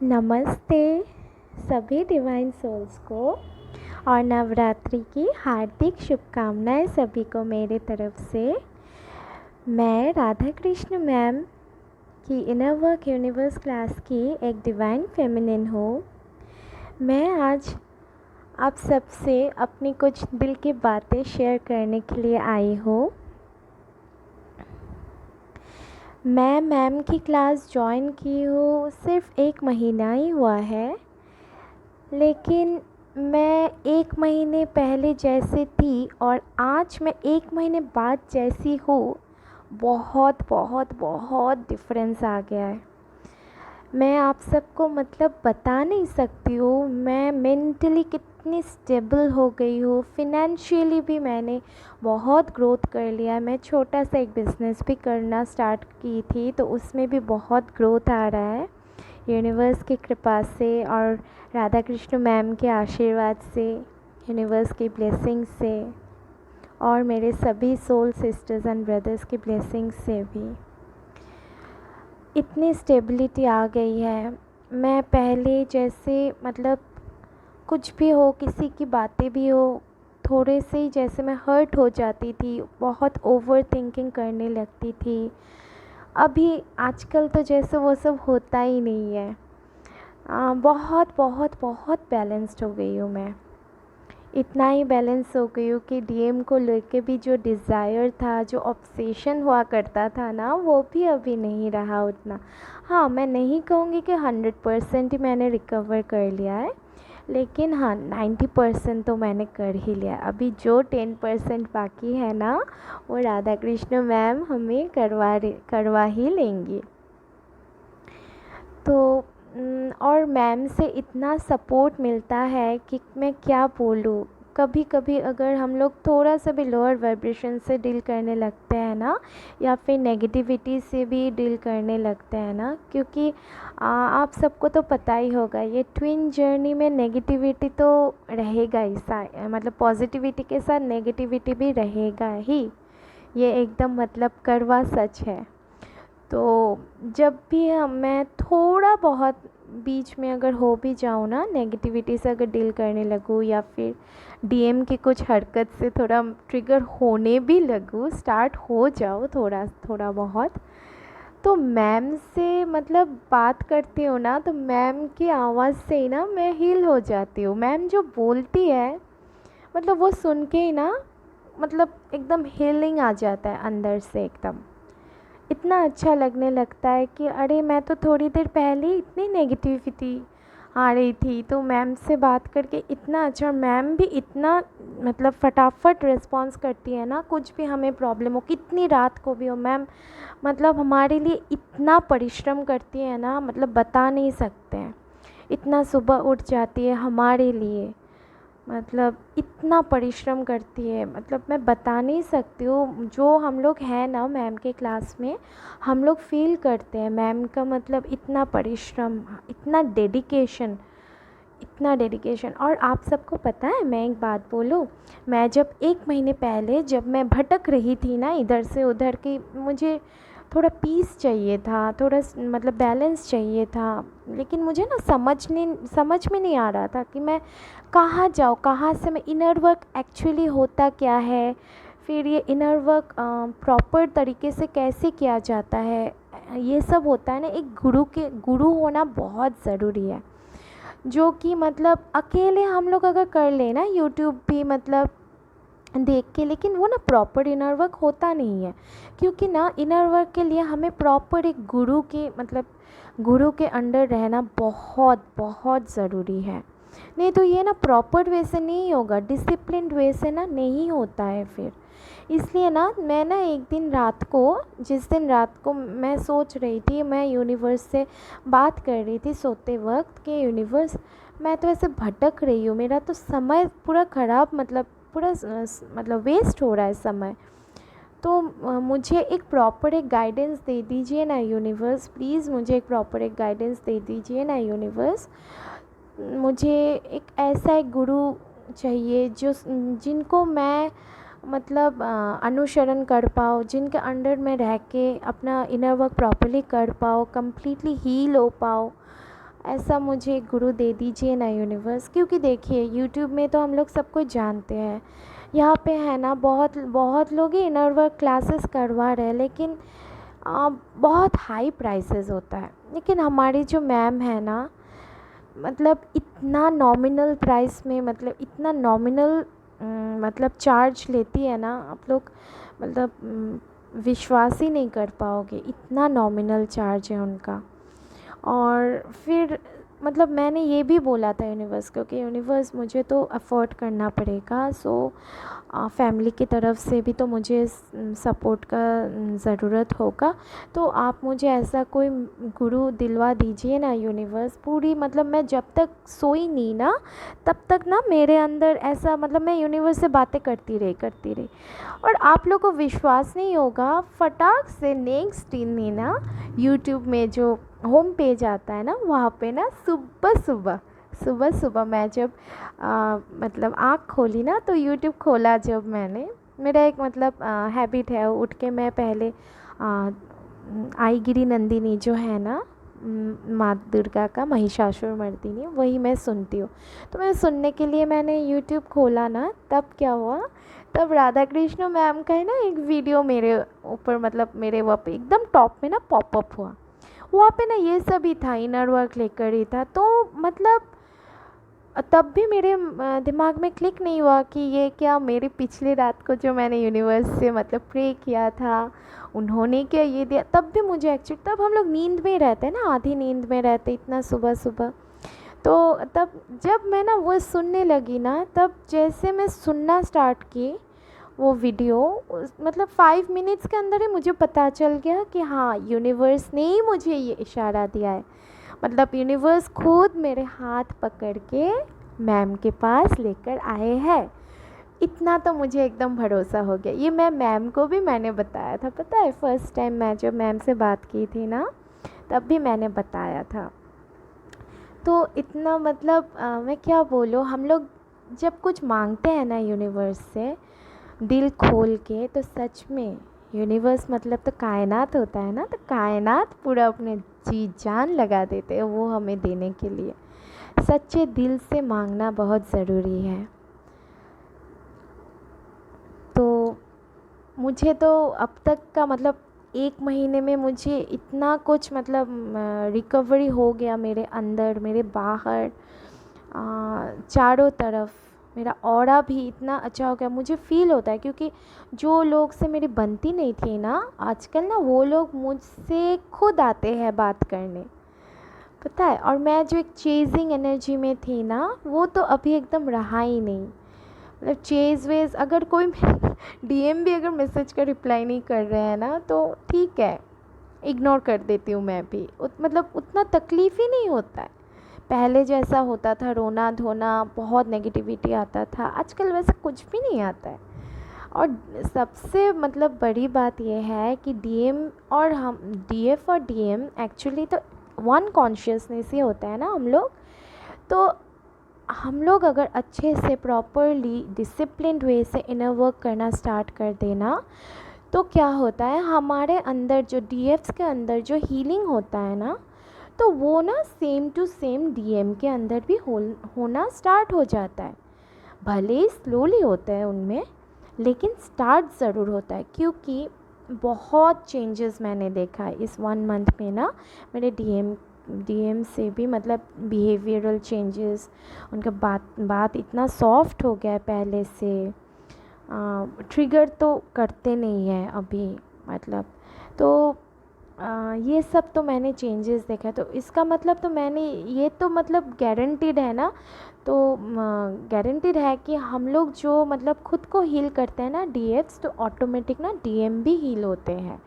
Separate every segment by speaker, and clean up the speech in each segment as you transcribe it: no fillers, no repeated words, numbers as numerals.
Speaker 1: नमस्ते सभी divine souls को और नवरात्रि की हार्दिक शुभकामनाएं सभी को मेरे तरफ से। मैं राधा कृष्ण मैम की इनर वर्क यूनिवर्स क्लास की एक डिवाइन फेमिनिन हूँ। मैं आज आप सबसे अपनी कुछ दिल की बातें शेयर करने के लिए आई हूँ। मैं मैम की क्लास ज्वाइन की हूँ, सिर्फ 1 महीना ही हुआ है, लेकिन मैं 1 महीने पहले जैसे थी और आज मैं 1 महीने बाद जैसी हूँ, बहुत बहुत बहुत डिफरेंस आ गया है। मैं आप सबको बता नहीं सकती हूँ मैं मेंटली कितनी स्टेबल हो गई हूँ। फिनेंशियली भी मैंने बहुत ग्रोथ कर लिया है। मैं छोटा सा एक बिज़नेस भी करना स्टार्ट की थी, तो उसमें भी बहुत ग्रोथ आ रहा है यूनिवर्स की कृपा से और राधा कृष्ण मैम के आशीर्वाद से, यूनिवर्स की ब्लेसिंग से और मेरे सभी सोल सिस्टर्स एंड ब्रदर्स की ब्लेसिंग से भी इतनी स्टेबिलिटी आ गई है। मैं पहले जैसे कुछ भी हो, किसी की बातें भी हो, थोड़े से ही जैसे मैं हर्ट हो जाती थी, बहुत ओवर थिंकिंग करने लगती थी। अभी आजकल तो जैसे वो सब होता ही नहीं है। बहुत बहुत बहुत बैलेंस्ड हो गई हूँ मैं। इतना ही बैलेंस हो गई हूँ कि डीएम को लेके भी जो डिज़ायर था, जो ऑब्सेशन हुआ करता था ना, वो भी अभी नहीं रहा उतना। हाँ, मैं नहीं कहूँगी कि 100% ही मैंने रिकवर कर लिया है, लेकिन हाँ 90% तो मैंने कर ही लिया। अभी जो 10% बाकी है ना, वो राधा कृष्ण मैम हमें करवा ही लेंगी। तो और मैम से इतना सपोर्ट मिलता है कि मैं क्या बोलूँ। कभी कभी अगर हम लोग थोड़ा सा भी लोअर वाइब्रेशन से डील करने लगते हैं ना, या फिर नेगेटिविटी से भी डील करने लगते हैं ना, क्योंकि आप सबको तो पता ही होगा, ये ट्विन जर्नी में नेगेटिविटी तो रहेगा ही, पॉजिटिविटी के साथ नेगेटिविटी भी रहेगा ही। ये एकदम कड़वा सच है। तो जब भी मैं थोड़ा बहुत बीच में अगर हो भी जाऊँ ना, नेगेटिविटी से अगर डील करने लगूँ, या फिर डीएम की कुछ हरकत से थोड़ा ट्रिगर होने भी लगूँ, स्टार्ट हो जाओ थोड़ा थोड़ा बहुत, तो मैम से बात करती हूँ ना, तो मैम की आवाज़ से ही ना मैं हील हो जाती हूँ। मैम जो बोलती है, वो सुन के ही ना एकदम हीलिंग आ जाता है अंदर से एकदम। इतना अच्छा लगने लगता है कि अरे, मैं तो थोड़ी देर पहले ही इतनी नेगेटिविटी आ रही थी, तो मैम से बात करके इतना अच्छा। मैम भी इतना फटाफट रिस्पॉन्स करती है ना, कुछ भी हमें प्रॉब्लम हो, कितनी रात को भी हो, मैम हमारे लिए इतना परिश्रम करती है ना, बता नहीं सकते हैं। इतना सुबह उठ जाती है हमारे लिए, इतना परिश्रम करती है, मैं बता नहीं सकती हूँ। जो हम लोग हैं ना मैम के क्लास में, हम लोग फील करते हैं मैम का इतना परिश्रम, इतना डेडिकेशन, इतना डेडिकेशन। और आप सबको पता है, मैं एक बात बोलूँ, मैं जब 1 महीने पहले जब मैं भटक रही थी ना इधर से उधर की, मुझे थोड़ा पीस चाहिए था, थोड़ा बैलेंस चाहिए था, लेकिन मुझे ना समझ में नहीं आ रहा था कि मैं कहाँ जाऊँ, कहाँ से मैं इनर वर्क एक्चुअली होता क्या है, फिर ये इनर वर्क प्रॉपर तरीके से कैसे किया जाता है। ये सब होता है ना, एक गुरु होना बहुत ज़रूरी है, जो कि अकेले हम लोग अगर कर ले ना यूट्यूब भी देख के, लेकिन वो ना प्रॉपर इनर वर्क होता नहीं है। क्योंकि ना इनर वर्क के लिए हमें प्रॉपर एक गुरु के अंडर रहना बहुत बहुत ज़रूरी है। नहीं तो ये ना प्रॉपर वे से नहीं होगा, डिसिप्लिन्ड वे से ना नहीं होता है फिर। इसलिए ना मैं ना एक दिन रात को, जिस दिन रात को मैं सोच रही थी, मैं यूनिवर्स से बात कर रही थी सोते वक्त कि यूनिवर्स, मैं तो ऐसे भटक रही हूँ, मेरा तो समय पूरा ख़राब, पूरा वेस्ट हो रहा है समय। तो मुझे एक प्रॉपर एक गाइडेंस दे दीजिए ना यूनिवर्स, प्लीज़ मुझे एक प्रॉपर एक गाइडेंस दे दीजिए ना यूनिवर्स। मुझे एक ऐसा एक गुरु चाहिए जो जिनको मैं अनुसरण कर पाओ, जिनके अंडर में रह के अपना इनर वर्क प्रॉपर्ली कर पाओ, कम्प्लीटली हील हो पाओ। ऐसा मुझे गुरु दे दीजिए ना यूनिवर्स। क्योंकि देखिए यूट्यूब में तो हम लोग सब कुछ जानते हैं, यहाँ पे है ना बहुत बहुत लोग ही इनर वर्क क्लासेस करवा रहे हैं, लेकिन बहुत हाई प्राइसेस होता है। लेकिन हमारी जो मैम है ना, मतलब इतना नॉमिनल प्राइस में, मतलब इतना नॉमिनल मतलब चार्ज लेती है ना, आप लोग मतलब विश्वास ही नहीं कर पाओगे, इतना नॉमिनल चार्ज है उनका। और फिर मतलब मैंने ये भी बोला था यूनिवर्स को कि यूनिवर्स मुझे तो अफोर्ड करना पड़ेगा, सो फैमिली की तरफ से भी तो मुझे सपोर्ट का ज़रूरत होगा, तो आप मुझे ऐसा कोई गुरु दिलवा दीजिए ना यूनिवर्स। पूरी मतलब मैं जब तक सोई नहीं ना, तब तक ना मेरे अंदर ऐसा मतलब मैं यूनिवर्स से बातें करती रही। और आप लोग को विश्वास नहीं होगा, फटाक से नेक्स्ट दिन ही ना यूट्यूब में जो होम पेज आता है ना, वहाँ पे ना सुबह सुबह मैं जब मतलब आँख खोली ना, तो यूट्यूब खोला जब मैंने, मेरा एक मतलब हैबिट है, उठ के मैं पहले आईगिरी नंदिनी जो है ना, माँ दुर्गा का महिषासुर मर्दिनी, वही मैं सुनती हूँ। तो मैं सुनने के लिए मैंने यूट्यूब खोला ना, तब क्या हुआ, तब राधा कृष्ण मैम का है ना एक वीडियो मेरे ऊपर, मतलब मेरे वहाँ पे एकदम टॉप में ना पॉपअप हुआ। वहाँ पे ना ये सब ही था, इनर वर्क लेकर ही था। तो मतलब तब भी मेरे दिमाग में क्लिक नहीं हुआ कि ये क्या मेरी पिछली रात को जो मैंने यूनिवर्स से मतलब प्रे किया था, उन्होंने क्या ये दिया। तब भी मुझे एक्चुअली, तब हम लोग नींद में रहते ना, आधी नींद में रहते इतना सुबह सुबह। तो तब जब मैं ना वो सुनने लगी ना, तब जैसे मैं सुनना स्टार्ट की वो वीडियो, मतलब 5 मिनट्स के अंदर ही मुझे पता चल गया कि हाँ यूनिवर्स ने ही मुझे ये इशारा दिया है। मतलब यूनिवर्स खुद मेरे हाथ पकड़ के मैम के पास लेकर आए हैं। इतना तो मुझे एकदम भरोसा हो गया। ये मैं मैम को भी मैंने बताया था, पता है, फर्स्ट टाइम मैं जब मैम से बात की थी ना, तब भी मैंने बताया था। तो इतना मतलब मैं क्या बोलूँ, हम लोग जब कुछ मांगते हैं ना यूनिवर्स से दिल खोल के, तो सच में यूनिवर्स मतलब तो कायनात होता है ना, तो कायनात पूरा अपने जी जान लगा देते हैं वो हमें देने के लिए। सच्चे दिल से मांगना बहुत ज़रूरी है। तो मुझे तो अब तक का मतलब 1 महीने में मुझे इतना कुछ मतलब रिकवरी हो गया मेरे अंदर, मेरे बाहर, चारों तरफ मेरा ऑरा भी इतना अच्छा हो गया, मुझे फ़ील होता है। क्योंकि जो लोग से मेरी बनती नहीं थी ना, आजकल ना वो लोग मुझसे खुद आते हैं बात करने, पता है। और मैं जो एक चेजिंग एनर्जी में थी ना, वो तो अभी एकदम रहा ही नहीं। मतलब चेज़ वेज़ अगर कोई डीएम भी अगर मैसेज का रिप्लाई नहीं कर रहे हैं ना, तो ठीक है, इग्नोर कर देती हूँ मैं भी। मतलब उतना तकलीफ़ ही नहीं होता है। पहले जैसा होता था रोना धोना, बहुत नेगेटिविटी आता था, आजकल वैसा कुछ भी नहीं आता है। और सबसे मतलब बड़ी बात यह है कि डीएम और हम, डीएफ और डीएम एक्चुअली तो वन कॉन्शियसनेस ही होता है ना हम लोग। तो हम लोग अगर अच्छे से प्रॉपरली डिसिप्लिन्ड वे से इनर वर्क करना स्टार्ट कर देना, तो क्या होता है हमारे अंदर जो डीएफ्स के अंदर जो हीलिंग होता है ना, तो वो ना सेम टू सेम डीएम के अंदर भी होना स्टार्ट हो जाता है। भले ही स्लोली होता है उनमें, लेकिन स्टार्ट ज़रूर होता है। क्योंकि बहुत चेंजेस मैंने देखा है इस 1 मंथ में ना, मेरे डीएम से भी मतलब बिहेवियरल चेंजेस, उनका बात इतना सॉफ्ट हो गया है पहले से, ट्रिगर तो करते नहीं हैं अभी मतलब। तो ये सब तो मैंने चेंजेस देखा है। तो इसका मतलब तो मैंने ये तो मतलब गारंटीड है ना, तो गारंटीड है कि हम लोग जो मतलब खुद को हील करते हैं ना डीएफ्स, तो ऑटोमेटिक ना डीएम भी हील होते हैं।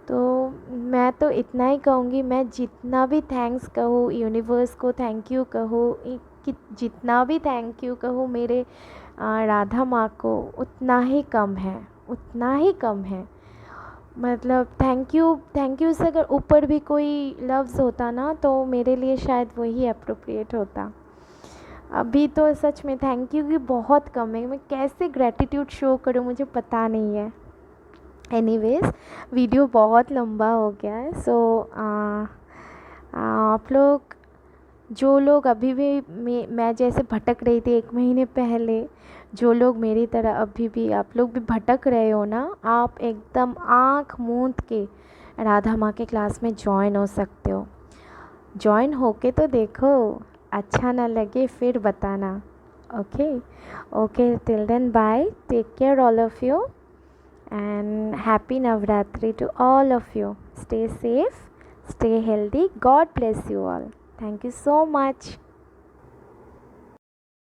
Speaker 1: तो मैं तो इतना ही कहूँगी, मैं जितना भी थैंक्स कहूँ यूनिवर्स को, थैंक यू कहूँ कि जितना भी थैंक यू कहूँ मेरे राधा माँ को, उतना ही कम है, उतना ही कम है। मतलब थैंक यू से अगर ऊपर भी कोई लफ्ज़ होता ना, तो मेरे लिए शायद वही अप्रोप्रिएट होता। अभी तो सच में थैंक यू की बहुत कम है, मैं कैसे ग्रैटिट्यूड शो करूँ मुझे पता नहीं है। एनीवेज, वीडियो बहुत लंबा हो गया है, सो आप लोग जो लोग अभी भी मैं जैसे भटक रही थी 1 महीने पहले, जो लोग मेरी तरह अभी भी आप लोग भी भटक रहे हो ना, आप एकदम आँख मूंद के राधा माँ के क्लास में ज्वाइन हो सकते हो। ज्वाइन होके तो देखो, अच्छा ना लगे फिर बताना। Okay. Okay, till then bye, take care all of you, and happy Navratri to all of you. Stay safe, stay healthy. God bless you all. Thank you so much.